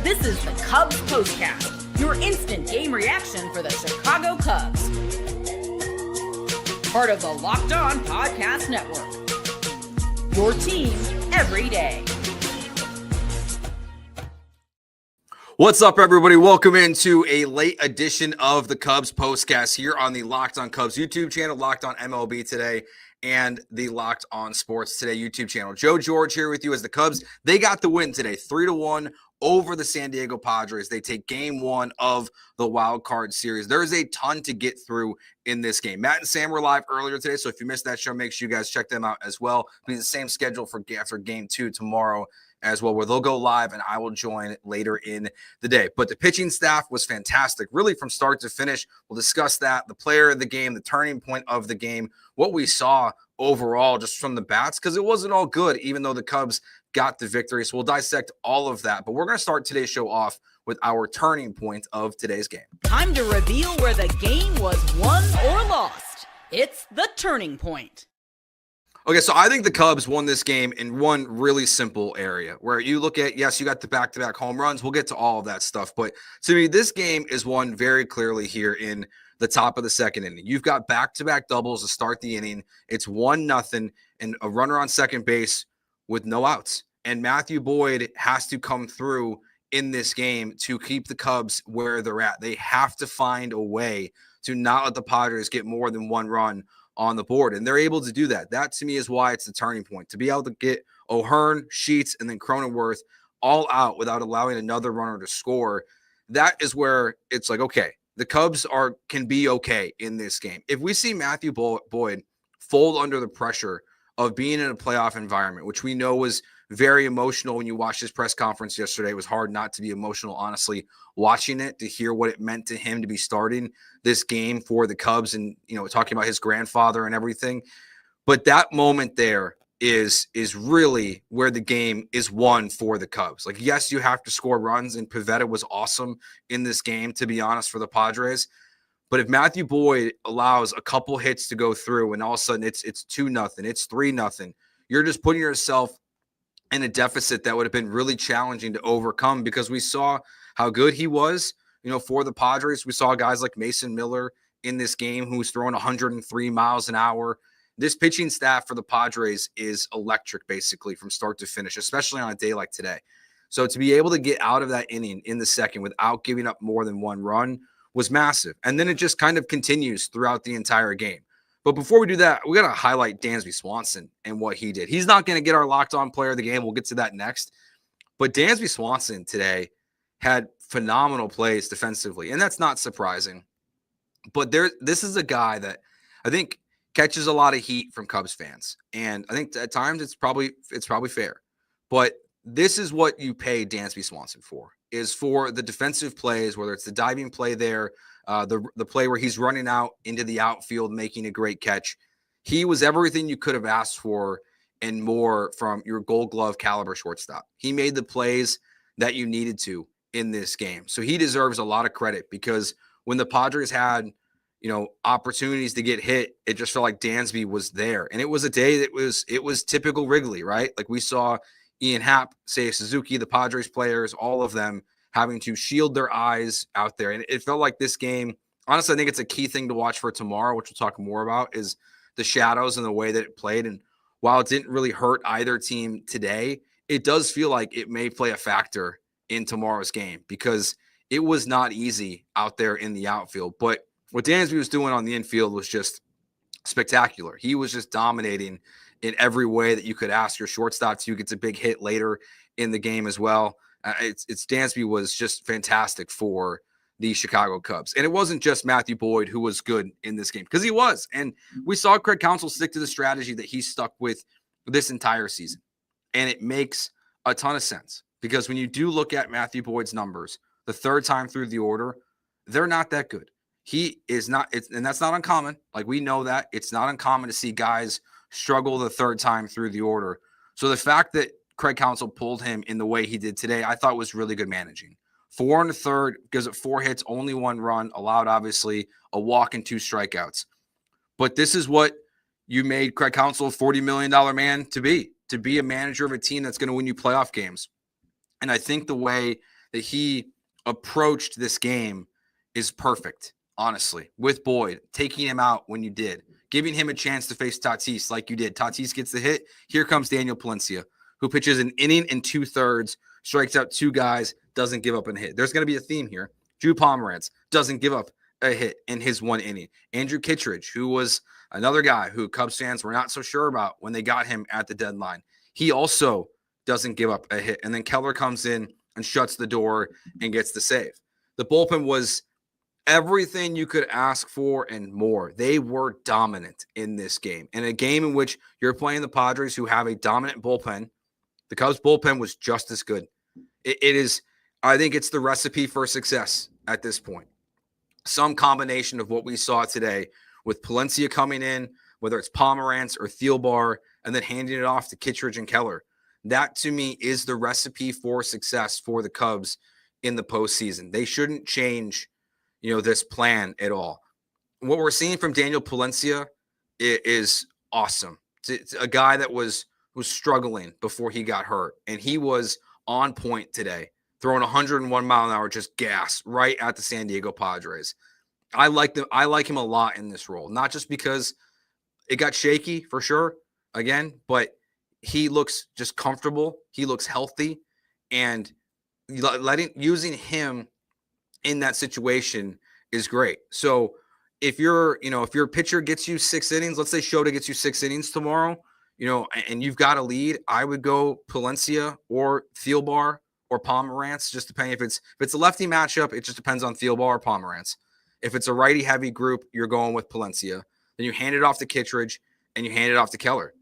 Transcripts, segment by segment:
This is the Cubs Postcast, your instant game reaction for the Chicago Cubs. Part of the Locked On Podcast Network. Your team every day. What's up, everybody? Welcome into a late edition of the Cubs Postcast here on the Locked On Cubs YouTube channel, Locked On MLB Today, and the Locked On Sports Today YouTube channel. Joe George here with you as the Cubs. They got the win today, 3-1 over the San Diego Padres. They take game one of the wild card series. There is a ton to get through in this game. Matt and Sam were live earlier today, so if you missed that show, make sure you guys check them out as well. It'll be the same schedule for after game two tomorrow as well, where they'll go live and I will join later in the day. But the pitching staff was fantastic, really from start to finish. We'll discuss that, the player of the game, the turning point of the game, what we saw overall just from the bats, because it wasn't all good, even though the Cubs got the victory. So we'll dissect all of that. But we're going to start today's show off with our turning point of today's game. Time to reveal where the game was won or lost. It's the turning point. Okay, so I think the Cubs won this game in one really simple area where you look at, yes, you got the back-to-back home runs. We'll get to all of that stuff. But to me, this game is won very clearly here in the top of the second inning. You've got back-to-back doubles to start the inning. It's 1-0 and a runner on second base with no outs. And Matthew Boyd has to come through in this game to keep the Cubs where they're at. They have to find a way to not let the Padres get more than one run on the board, and they're able to do that. That, to me, is why it's the turning point. To be able to get O'Hearn, Sheets, and then Cronenworth all out without allowing another runner to score, that is where it's like, okay, the Cubs can be okay in this game. If we see Matthew Boyd fold under the pressure of being in a playoff environment, which we know was very emotional when you watched his press conference yesterday. It was hard not to be emotional, honestly, watching it, to hear what it meant to him to be starting this game for the Cubs and, you know, talking about his grandfather and everything. But that moment there is really where the game is won for the Cubs. Like, yes, you have to score runs, and Pivetta was awesome in this game, to be honest, for the Padres. But if Matthew Boyd allows a couple hits to go through and all of a sudden it's 2-0, it's 3-0, you're just putting yourself in a deficit that would have been really challenging to overcome, because we saw how good he was, you know, for the Padres. We saw guys like Mason Miller in this game who's throwing 103 miles an hour. This pitching staff for the Padres is electric, basically, from start to finish, especially on a day like today. So to be able to get out of that inning in the second without giving up more than one run was massive. And then it just kind of continues throughout the entire game. But before we do that, we got to highlight Dansby Swanson and what he did. He's not going to get our Locked On Player of the Game. We'll get to that next. But Dansby Swanson today had phenomenal plays defensively, and that's not surprising. But this is a guy that I think catches a lot of heat from Cubs fans, and I think at times it's probably fair. But this is what you pay Dansby Swanson for, is for the defensive plays, whether it's the diving play there, the play where he's running out into the outfield, making a great catch. He was everything you could have asked for and more from your Gold Glove caliber shortstop. He made the plays that you needed to in this game. So he deserves a lot of credit, because when the Padres had, you know, opportunities to get hit, it just felt like Dansby was there. And it was a day that was typical Wrigley, right? Like we saw Ian Happ, Seiya Suzuki, the Padres players, all of them having to shield their eyes out there. And it felt like this game, honestly, I think it's a key thing to watch for tomorrow, which we'll talk more about, is the shadows and the way that it played. And while it didn't really hurt either team today, it does feel like it may play a factor in tomorrow's game, because it was not easy out there in the outfield. But what Dansby was doing on the infield was just spectacular. He was just dominating in every way that you could ask your shortstop to. Gets a big hit later in the game as well. It's Dansby was just fantastic for the Chicago Cubs. And it wasn't just Matthew Boyd who was good in this game, because he was. And we saw Craig Counsell stick to the strategy that he stuck with this entire season. And it makes a ton of sense, because when you do look at Matthew Boyd's numbers, the third time through the order, they're not that good. He is not, and that's not uncommon. Like, we know that. It's not uncommon to see guys struggle the third time through the order. So the fact that Craig Counsell pulled him in the way he did today, I thought was really good managing. 4 in the third, gives it 4 hits, only 1 run, allowed obviously a walk and 2 strikeouts. But this is what you made Craig Counsell a $40 million man to be a manager of a team that's going to win you playoff games. And I think the way that he approached this game is perfect, honestly, with Boyd, taking him out when you did, giving him a chance to face Tatis like you did. Tatis gets the hit. Here comes Daniel Palencia, who pitches an inning and 2/3, strikes out 2 guys, doesn't give up a hit. There's going to be a theme here. Drew Pomeranz doesn't give up a hit in his 1 inning. Andrew Kittredge, who was another guy who Cubs fans were not so sure about when they got him at the deadline, he also doesn't give up a hit. And then Keller comes in and shuts the door and gets the save. The bullpen was everything you could ask for and more. They were dominant in this game. In a game in which you're playing the Padres, who have a dominant bullpen, the Cubs bullpen was just as good. It is, I think it's the recipe for success at this point. Some combination of what we saw today with Palencia coming in, whether it's Pomeranz or Thielbar, and then handing it off to Kittredge and Keller. That, to me, is the recipe for success for the Cubs in the postseason. They shouldn't change, this plan at all. What we're seeing from Daniel Palencia is awesome. It's a guy that was struggling before he got hurt, and he was on point today, throwing 101 mile an hour, just gas right at the San Diego Padres. I like him a lot in this role, not just because it got shaky for sure again, but he looks just comfortable. He looks healthy, and using him in that situation is great. So if your pitcher gets you 6 innings, let's say Shota gets you 6 innings tomorrow, and you've got a lead, I would go Palencia or Thielbar or Pomeranz, just depending if it's a lefty matchup, it just depends on Thielbar or Pomeranz. If it's a righty heavy group, you're going with Palencia. Then you hand it off to Kittredge and you hand it off to Keller.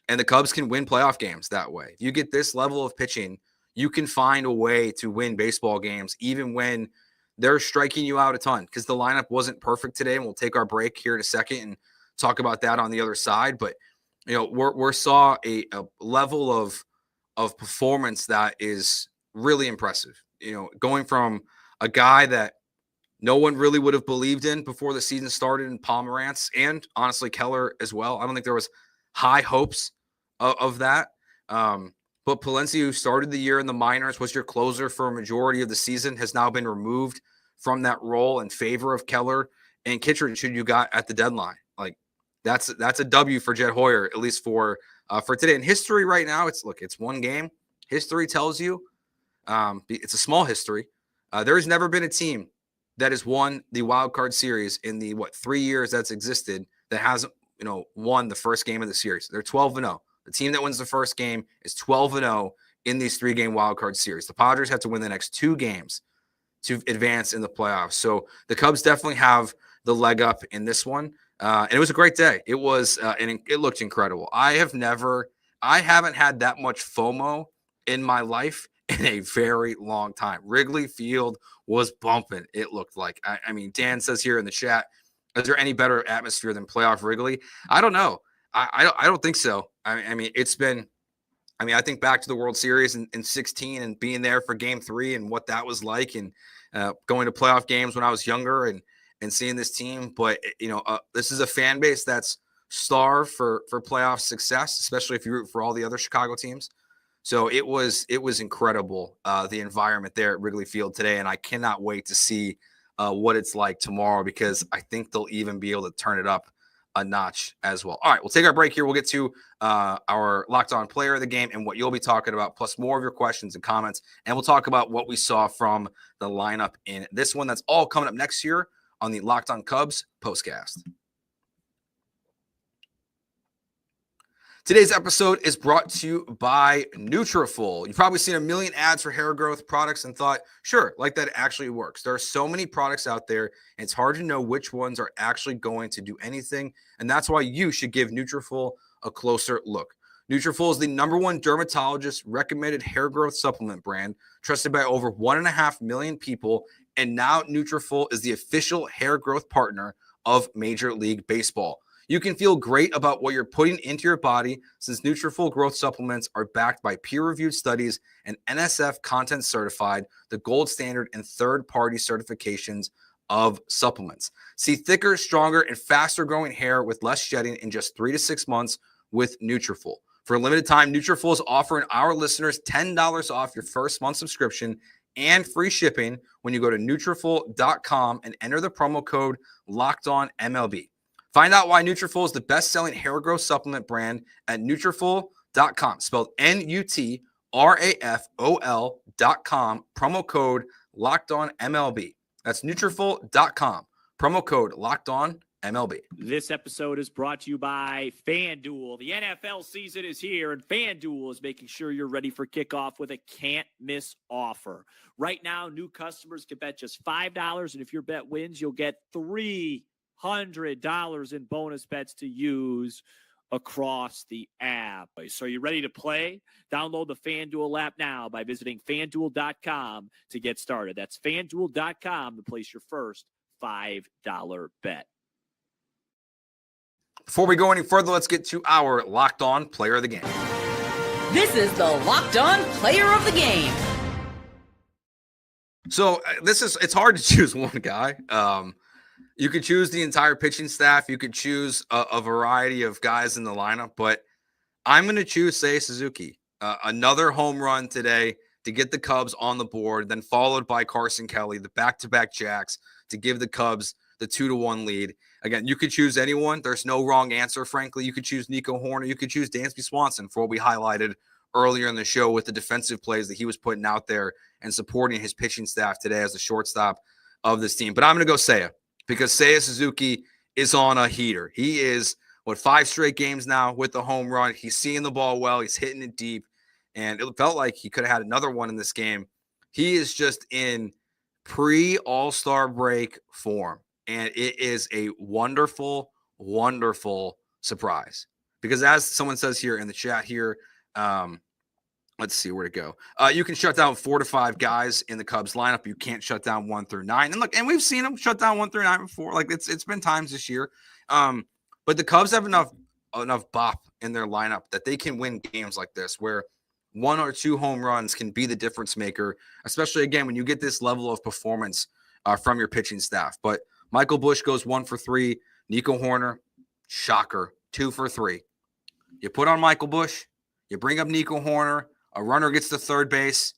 And the Cubs can win playoff games that way. If you get this level of pitching, you can find a way to win baseball games, even when they're striking you out a ton, because the lineup wasn't perfect today. And we'll take our break here in a second and talk about that on the other side. But, we saw a level of performance that is really impressive. Going from a guy that no one really would have believed in before the season started in Pomeranz, and honestly Keller as well. I don't think there was high hopes of that. But Palencia, who started the year in the minors, was your closer for a majority of the season, has now been removed from that role in favor of Keller and Kittredge, who you got at the deadline. Like that's a W for Jed Hoyer, at least for today. In history right now, it's one game. History tells you it's a small history. There has never been a team that has won the wild card series in the 3 years that's existed that hasn't won the first game of the series. They're 12-0. The team that wins the first game is 12-0 in these 3-game wild card series. The Padres have to win the next 2 games to advance in the playoffs. So the Cubs definitely have the leg up in this one. And it was a great day. It was, and it looked incredible. I haven't had that much FOMO in my life in a very long time. Wrigley Field was bumping, it looked like. I mean, Dan says here in the chat, is there any better atmosphere than playoff Wrigley? I don't know. I don't think so. I mean, it's been – I think back to the World Series in 16 and being there for Game 3 and what that was like, and going to playoff games when I was younger and seeing this team. But, this is a fan base that's starved for playoff success, especially if you root for all the other Chicago teams. So it was incredible, the environment there at Wrigley Field today, and I cannot wait to see what it's like tomorrow, because I think they'll even be able to turn it up a notch as well. All right, we'll take our break here. We'll get to our Locked On Player of the Game and what you'll be talking about, plus more of your questions and comments, and we'll talk about what we saw from the lineup in this one. That's all coming up next year on the Locked On Cubs postcast. Today's episode is brought to you by Nutrafol. You've probably seen a million ads for hair growth products and thought, sure, like that actually works. There are so many products out there, and it's hard to know which ones are actually going to do anything, and that's why you should give Nutrafol a closer look. Nutrafol is the #1 dermatologist recommended hair growth supplement brand, trusted by over 1.5 million people, and now Nutrafol is the official hair growth partner of Major League Baseball. You can feel great about what you're putting into your body, since Nutrafol growth supplements are backed by peer-reviewed studies and NSF content certified, the gold standard and third-party certifications of supplements. See thicker, stronger, and faster-growing hair with less shedding in just 3 to 6 months with Nutrafol. For a limited time, Nutrafol is offering our listeners $10 off your first month subscription and free shipping when you go to Nutrafol.com and enter the promo code LOCKEDONMLB. Find out why Nutrafol is the best-selling hair growth supplement brand at Nutrafol.com, spelled Nutrafol.com, promo code LOCKEDONMLB. That's Nutrafol.com, promo code LOCKEDONMLB. This episode is brought to you by FanDuel. The NFL season is here, and FanDuel is making sure you're ready for kickoff with a can't-miss offer. Right now, new customers can bet just $5, and if your bet wins, you'll get $300 in bonus bets to use across the app. So are you ready to play? Download the FanDuel app now by visiting FanDuel.com to get started. That's FanDuel.com to place your first $5 bet. Before we go any further, let's get to our Locked On Player of the Game. This is the Locked On Player of the Game. So it's hard to choose one guy. You could choose the entire pitching staff. You could choose a variety of guys in the lineup, but I'm going to choose Seiya Suzuki. Another home run today to get the Cubs on the board, then followed by Carson Kelly, the back-to-back jacks to give the Cubs the 2-1 lead. Again, you could choose anyone. There's no wrong answer, frankly. You could choose Nico Horner. You could choose Dansby Swanson for what we highlighted earlier in the show with the defensive plays that he was putting out there and supporting his pitching staff today as the shortstop of this team. But I'm going to go Seiya because Seiya Suzuki is on a heater. He is, 5 straight games now with the home run. He's seeing the ball well. He's hitting it deep. And it felt like he could have had another one in this game. He is just in pre-All-Star break form. And it is a wonderful, wonderful surprise. Because as someone says here in the chat here, let's see where to go. You can shut down 4 to 5 guys in the Cubs lineup. You can't shut down 1 through 9. And look, and we've seen them shut down 1 through 9 before. Like it's been times this year. But the Cubs have enough bop in their lineup that they can win games like this, where 1 or 2 home runs can be the difference maker, especially again when you get this level of performance from your pitching staff. But Michael Busch goes 1 for 3. Nico Horner, shocker, 2 for 3. You put on Michael Busch, you bring up Nico Horner, a runner gets to third base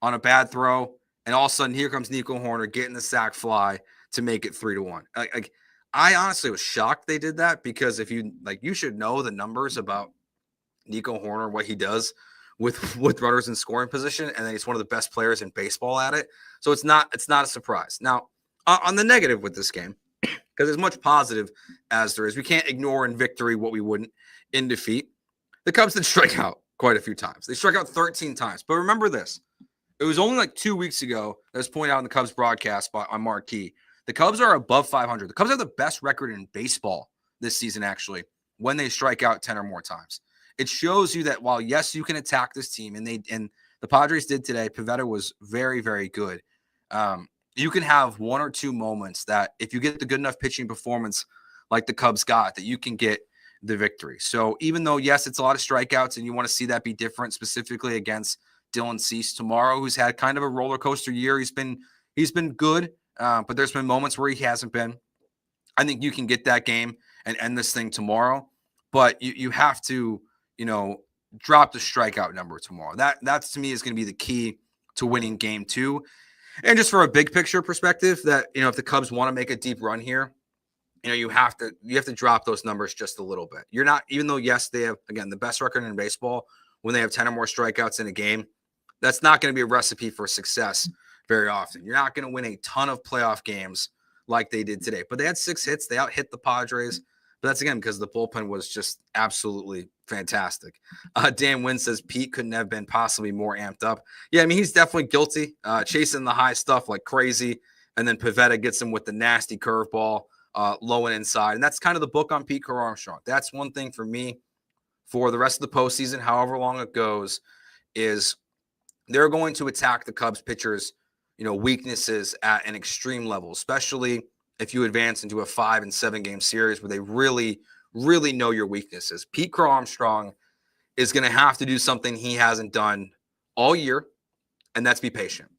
on a bad throw, and all of a sudden here comes Nico Horner getting the sac fly to make it 3-1. I honestly was shocked they did that because if you you should know the numbers about Nico Horner, what he does with runners in scoring position, and then he's one of the best players in baseball at it. So it's not a surprise. Now, on the negative with this game, because as much positive as there is, we can't ignore in victory what we wouldn't in defeat. The Cubs did strike out quite a few times. They struck out 13 times. But remember this. It was only 2 weeks ago that was pointed out in the Cubs broadcast on Marquee. The Cubs are above 500. The Cubs have the best record in baseball this season, actually, when they strike out 10 or more times. It shows you that while, yes, you can attack this team, and the Padres did today, Pivetta was very, very good. You can have 1 or 2 moments that if you get the good enough pitching performance like the Cubs got, that you can get the victory. So even though, yes, it's a lot of strikeouts and you want to see that be different, specifically against Dylan Cease tomorrow, who's had kind of a roller coaster year. He's been good, but there's been moments where he hasn't been. I think you can get that game and end this thing tomorrow, but you have to, drop the strikeout number tomorrow. That to me is going to be the key to winning game 2. And just for a big picture perspective, that if the Cubs want to make a deep run here, you have to drop those numbers just a little bit. You're not, even though yes, they have again the best record in baseball when they have 10 or more strikeouts in a game, that's not going to be a recipe for success very often. You're not going to win a ton of playoff games like they did today. But they had 6 hits. They out-hit the Padres. But that's, again, because the bullpen was just absolutely fantastic. Dan Wynn says Pete couldn't have been possibly more amped up. Yeah, I mean, he's definitely guilty, chasing the high stuff like crazy. And then Pivetta gets him with the nasty curveball low and inside. And that's kind of the book on Pete Crow-Armstrong. That's one thing for me for the rest of the postseason, however long it goes, is they're going to attack the Cubs pitchers, weaknesses at an extreme level, especially if you advance into a 5 and 7 game series where they really, really know your weaknesses. Pete Crow-Armstrong is going to have to do something he hasn't done all year, and that's be patient.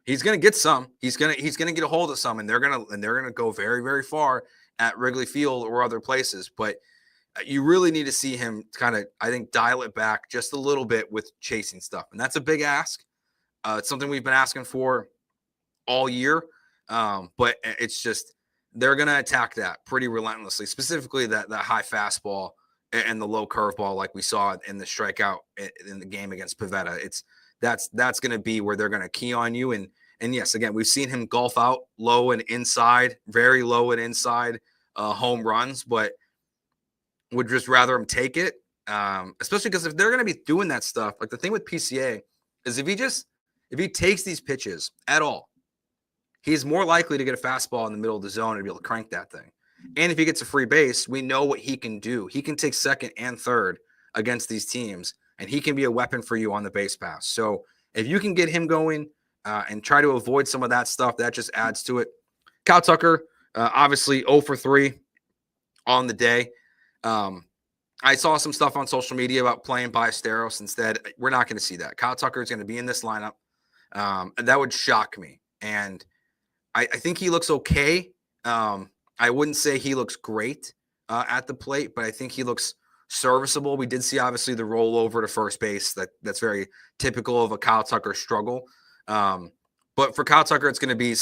He's going to get some. He's going to get a hold of some, and they're going to go very, very far at Wrigley Field or other places. But you really need to see him kind of, I think, dial it back just a little bit with chasing stuff, and that's a big ask. It's something we've been asking for all year, but it's just they're going to attack that pretty relentlessly, specifically that high fastball and the low curveball like we saw in the strikeout in the game against Pivetta. That's going to be where they're going to key on you. And yes, again, we've seen him golf out low and inside, very low and inside home runs, but would just rather him take it, especially because if they're going to be doing that stuff, like the thing with PCA is if he takes these pitches at all, he's more likely to get a fastball in the middle of the zone and be able to crank that thing. And if he gets a free base, we know what he can do. He can take second and third against these teams, and he can be a weapon for you on the base pass. So if you can get him going and try to avoid some of that stuff, that just adds to it. Kyle Tucker, obviously 0 for 3 on the day. I saw some stuff on social media about playing Ballesteros instead. We're not going to see that. Kyle Tucker is going to be in this lineup. And that would shock me. And I think he looks okay. I wouldn't say he looks great at the plate, but I think he looks serviceable. We did see, obviously, the rollover to first base. That's very typical of a Kyle Tucker struggle. But for Kyle Tucker, it's going to be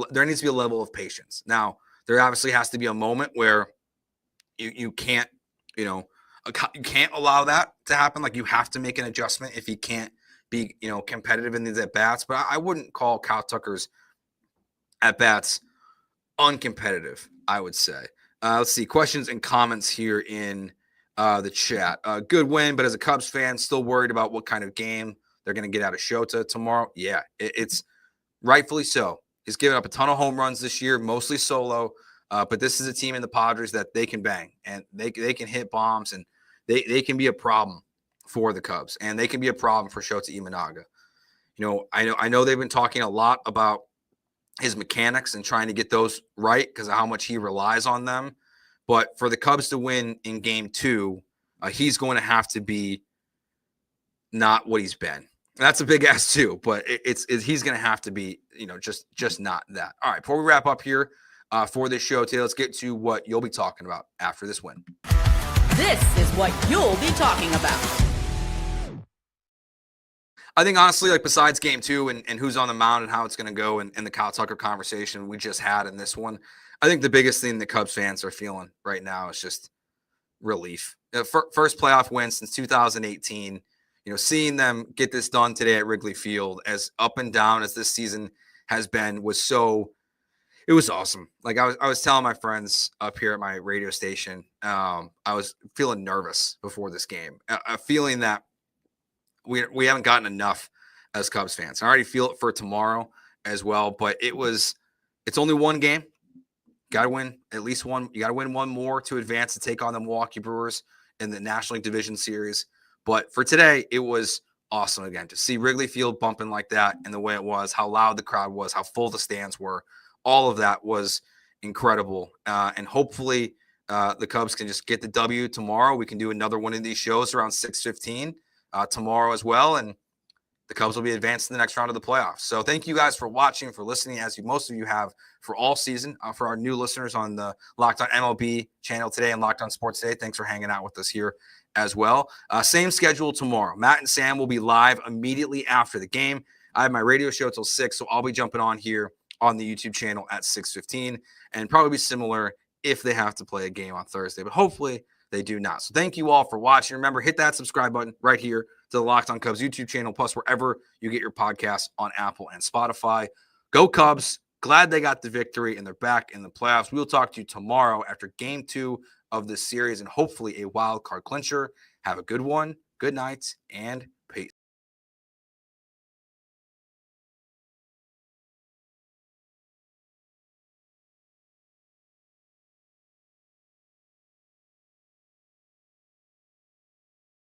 there needs to be a level of patience. Now, there obviously has to be a moment where you can't, you can't allow that to happen. Like, you have to make an adjustment if he can't be, competitive in these at-bats. But I wouldn't call Kyle Tucker's at-bats uncompetitive, I would say. Let's see. Questions and comments here in the chat. Good win, but as a Cubs fan, still worried about what kind of game they're going to get out of Shota tomorrow. Yeah, it's rightfully so. He's given up a ton of home runs this year, mostly solo. But this is a team in the Padres that they can bang, and they can hit bombs, and they can be a problem for the Cubs, and they can be a problem for Shota Imanaga. I know they've been talking a lot about his mechanics and trying to get those right because of how much he relies on them. But for the Cubs to win in Game 2, he's going to have to be not what he's been. That's a big ask too, but he's going to have to be, just not that. All right, before we wrap up here for this show today, let's get to what you'll be talking about after this win. This is what you'll be talking about. I think, honestly, like besides Game 2 and who's on the mound and how it's going to go and the Kyle Tucker conversation we just had in this one, I think the biggest thing the Cubs fans are feeling right now is just relief. First playoff win since 2018. Seeing them get this done today at Wrigley Field, as up and down as this season has been, it was awesome. Like I was telling my friends up here at my radio station, I was feeling nervous before this game, a feeling that we haven't gotten enough as Cubs fans. I already feel it for tomorrow as well, but it's only one game. Got to win at least one. You got to win one more to advance to take on the Milwaukee Brewers in the National League Division Series. But for today, it was awesome again to see Wrigley Field bumping like that and the way it was, how loud the crowd was, how full the stands were. All of that was incredible. And hopefully the Cubs can just get the W tomorrow. We can do another one of these shows around 6:15 tomorrow as well. And the Cubs will be advanced to the next round of the playoffs. So thank you guys for watching, for listening, as most of you have for all season. For our new listeners on the Locked On MLB channel today and Locked On Sports Today, thanks for hanging out with us here as well. Same schedule tomorrow. Matt and Sam will be live immediately after the game. I have my radio show till 6, so I'll be jumping on here on the YouTube channel at 6:15, and probably be similar if they have to play a game on Thursday, but hopefully they do not. So thank you all for watching. Remember, hit that subscribe button right here to the Locked On Cubs YouTube channel, plus wherever you get your podcasts on Apple and Spotify. Go Cubs. Glad they got the victory, and they're back in the playoffs. We'll talk to you tomorrow after Game 2 of this series and hopefully a wild card clincher. Have a good one. Good night, and peace.